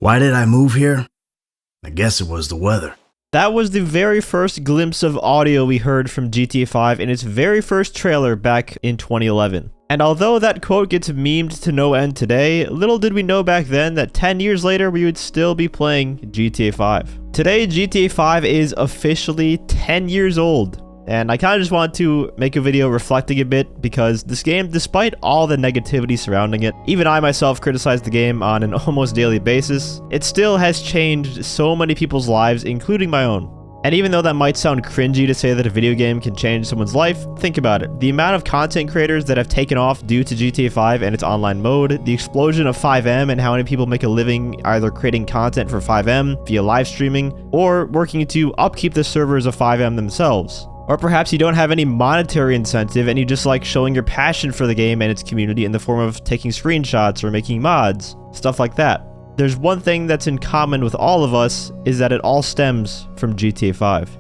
Why did I move here? I guess it was the weather. That was the very first glimpse of audio we heard from GTA 5 in its very first trailer back in 2011. And although that quote gets memed to no end today, little did we know back then that 10 years later we would still be playing GTA 5. Today, GTA 5 is officially 10 years old. And I kind of just wanted to make a video reflecting a bit because this game, despite all the negativity surrounding it, even I myself criticize the game on an almost daily basis, it still has changed so many people's lives, including my own. And even though that might sound cringy to say that a video game can change someone's life, think about it. The amount of content creators that have taken off due to GTA 5 and its online mode, the explosion of 5M and how many people make a living either creating content for 5M via live streaming or working to upkeep the servers of 5M themselves. Or perhaps you don't have any monetary incentive and you just like showing your passion for the game and its community in the form of taking screenshots or making mods, stuff like that. There's one thing that's in common with all of us is that it all stems from GTA 5.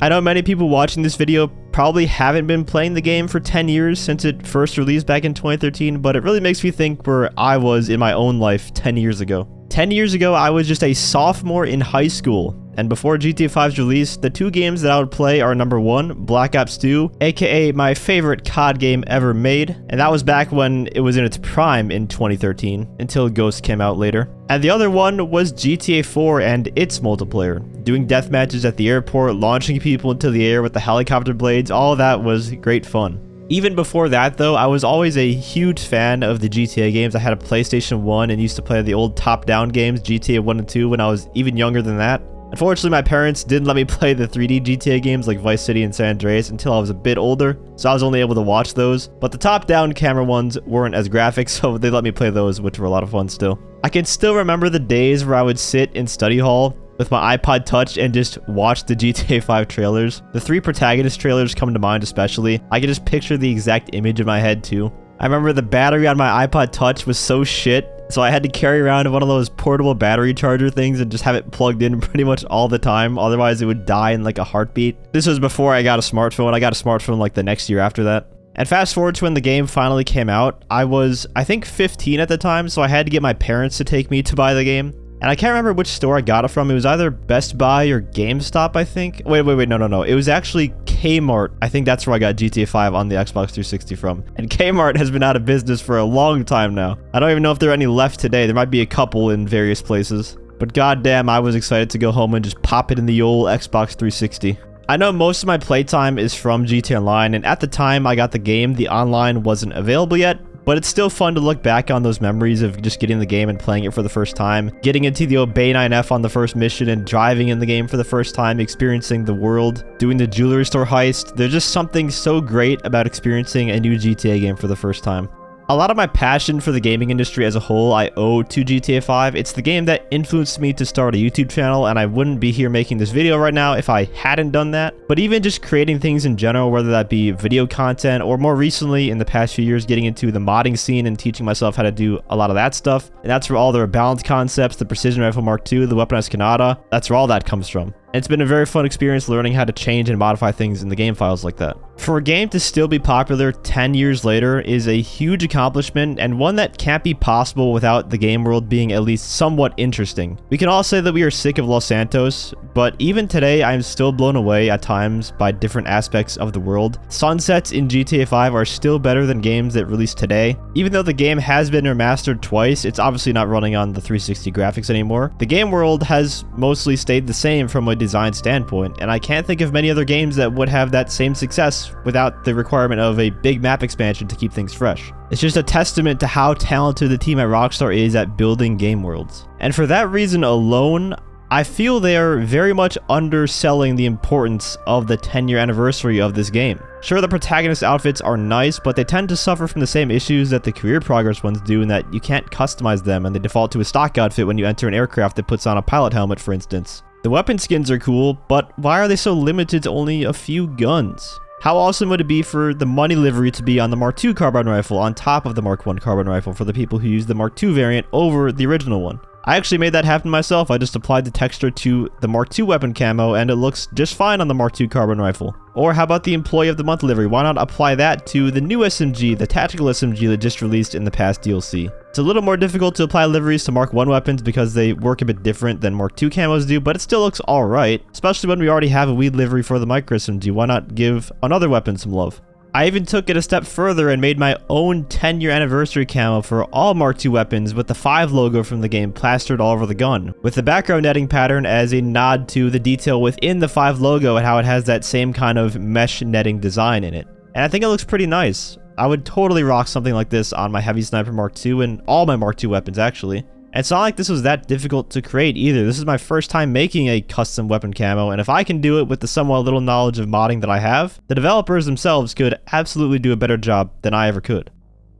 I know many people watching this video probably haven't been playing the game for 10 years since it first released back in 2013, but it really makes me think where I was in my own life 10 years ago. 10 years ago, I was just a sophomore in high school, and before GTA 5's release, the two games that I would play are number 1, Black Ops 2, aka my favorite COD game ever made, and that was back when it was in its prime in 2013, until Ghost came out later. And the other one was GTA 4 and its multiplayer. Doing death matches at the airport, launching people into the air with the helicopter blades, all of that was great fun. Even before that though, I was always a huge fan of the GTA games. I had a PlayStation 1 and used to play the old top-down games, GTA 1 and 2, when I was even younger than that. Unfortunately, my parents didn't let me play the 3D GTA games like Vice City and San Andreas until I was a bit older, so I was only able to watch those. But the top-down camera ones weren't as graphic, so they let me play those, which were a lot of fun still. I can still remember the days where I would sit in study hall with my iPod Touch and just watch the GTA 5 trailers. The 3 protagonist trailers come to mind especially. I can just picture the exact image in my head too. I remember the battery on my iPod Touch was so shit, so I had to carry around one of those portable battery charger things and just have it plugged in pretty much all the time, otherwise it would die in like a heartbeat. This was before I got a smartphone. I got a smartphone like the next year after that. And fast forward to when the game finally came out, I was, I think 15 at the time, so I had to get my parents to take me to buy the game. And I can't remember which store I got it from. It was either Best Buy or GameStop, I think. Wait, no. It was actually Kmart. I think that's where I got GTA 5 on the Xbox 360 from. And Kmart has been out of business for a long time now. I don't even know if there are any left today. There might be a couple in various places. But goddamn, I was excited to go home and just pop it in the old Xbox 360. I know most of my playtime is from GTA Online, and at the time I got the game, the online wasn't available yet. But it's still fun to look back on those memories of just getting the game and playing it for the first time, getting into the Bay 9F on the first mission and driving in the game for the first time, experiencing the world, doing the jewelry store heist. There's just something so great about experiencing a new GTA game for the first time. A lot of my passion for the gaming industry as a whole I owe to GTA 5. It's the game that influenced me to start a YouTube channel, and I wouldn't be here making this video right now if I hadn't done that. But even just creating things in general, whether that be video content or more recently in the past few years getting into the modding scene and teaching myself how to do a lot of that stuff. And that's where all the balance concepts, the Precision Rifle Mark II, the Weaponized Kanata, that's where all that comes from. And it's been a very fun experience learning how to change and modify things in the game files like that. For a game to still be popular 10 years later is a huge accomplishment, and one that can't be possible without the game world being at least somewhat interesting. We can all say that we are sick of Los Santos, but even today I am still blown away at times by different aspects of the world. Sunsets in GTA 5 are still better than games that released today. Even though the game has been remastered twice, it's obviously not running on the 360 graphics anymore. The game world has mostly stayed the same from a design standpoint, and I can't think of many other games that would have that same success without the requirement of a big map expansion to keep things fresh. It's just a testament to how talented the team at Rockstar is at building game worlds. And for that reason alone, I feel they are very much underselling the importance of the 10-year anniversary of this game. Sure, the protagonist outfits are nice, but they tend to suffer from the same issues that the career progress ones do in that you can't customize them and they default to a stock outfit when you enter an aircraft that puts on a pilot helmet, for instance. The weapon skins are cool, but why are they so limited to only a few guns? How awesome would it be for the money livery to be on the Mark II carbine rifle on top of the Mark I carbine rifle for the people who use the Mark II variant over the original one? I actually made that happen myself. I just applied the texture to the Mark II weapon camo and it looks just fine on the Mark II carbine rifle. Or how about the Employee of the Month livery? Why not apply that to the new SMG, the tactical SMG that just released in the past DLC? It's a little more difficult to apply liveries to Mark 1 weapons because they work a bit different than Mark 2 camos do, but it still looks alright, especially when we already have a weed livery for the micro SMG. Why not give another weapon some love? I even took it a step further and made my own 10-year anniversary camo for all Mark II weapons with the 5 logo from the game plastered all over the gun, with the background netting pattern as a nod to the detail within the 5 logo and how it has that same kind of mesh netting design in it. And I think it looks pretty nice. I would totally rock something like this on my Heavy Sniper Mark II and all my Mark II weapons actually. And it's not like this was that difficult to create either. This is my first time making a custom weapon camo, and if I can do it with the somewhat little knowledge of modding that I have, the developers themselves could absolutely do a better job than I ever could.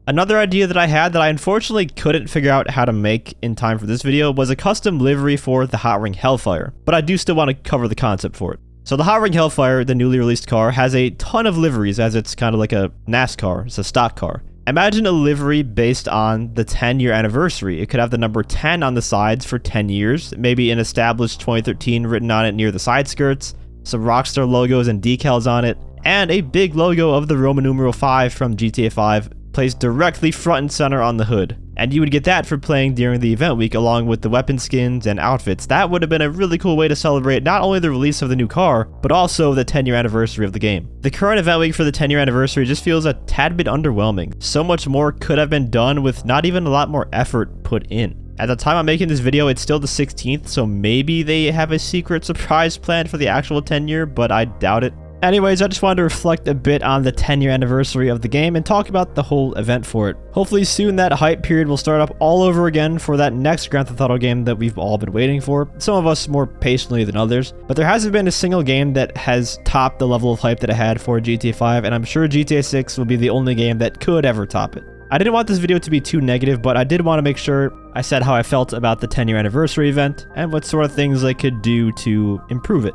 Another idea that I had that I unfortunately couldn't figure out how to make in time for this video was a custom livery for the Hot Ring Hellfire, but I do still want to cover the concept for it. So the Hot Ring Hellfire, the newly released car, has a ton of liveries as it's kind of like a NASCAR, it's a stock car. Imagine a livery based on the 10-year anniversary. It could have the number 10 on the sides for 10 years, maybe an established 2013 written on it near the side skirts, some Rockstar logos and decals on it, and a big logo of the Roman numeral 5 from GTA 5 placed directly front and center on the hood. And you would get that for playing during the event week along with the weapon skins and outfits. That would have been a really cool way to celebrate not only the release of the new car, but also the 10-year anniversary of the game. The current event week for the 10-year anniversary just feels a tad bit underwhelming. So much more could have been done with not even a lot more effort put in. At the time I'm making this video, it's still the 16th, so maybe they have a secret surprise planned for the actual 10-year, but I doubt it. Anyways, I just wanted to reflect a bit on the 10-year anniversary of the game and talk about the whole event for it. Hopefully soon that hype period will start up all over again for that next Grand Theft Auto game that we've all been waiting for, some of us more patiently than others, but there hasn't been a single game that has topped the level of hype that it had for GTA 5, and I'm sure GTA 6 will be the only game that could ever top it. I didn't want this video to be too negative, but I did want to make sure I said how I felt about the 10-year anniversary event and what sort of things I could do to improve it.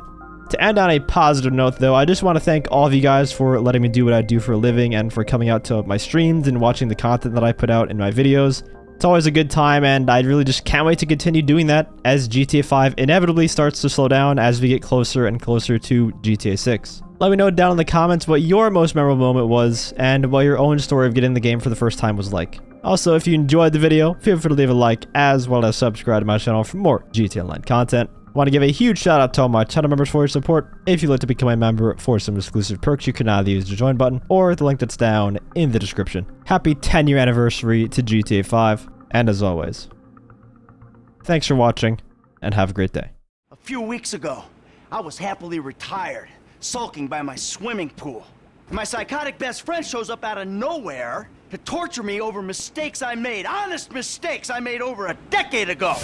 To end on a positive note though, I just want to thank all of you guys for letting me do what I do for a living and for coming out to my streams and watching the content that I put out in my videos. It's always a good time and I really just can't wait to continue doing that as GTA 5 inevitably starts to slow down as we get closer and closer to GTA 6. Let me know down in the comments what your most memorable moment was and what your own story of getting the game for the first time was like. Also, if you enjoyed the video, feel free to leave a like as well as subscribe to my channel for more GTA Online content. I want to give a huge shout out to all my channel members for your support. If you'd like to become a member for some exclusive perks, you can either use the join button or the link that's down in the description. Happy 10-year anniversary to GTA 5, and as always, thanks for watching, and have a great day. A few weeks ago, I was happily retired, sulking by my swimming pool. And my psychotic best friend shows up out of nowhere to torture me over mistakes I made, honest mistakes I made over a decade ago.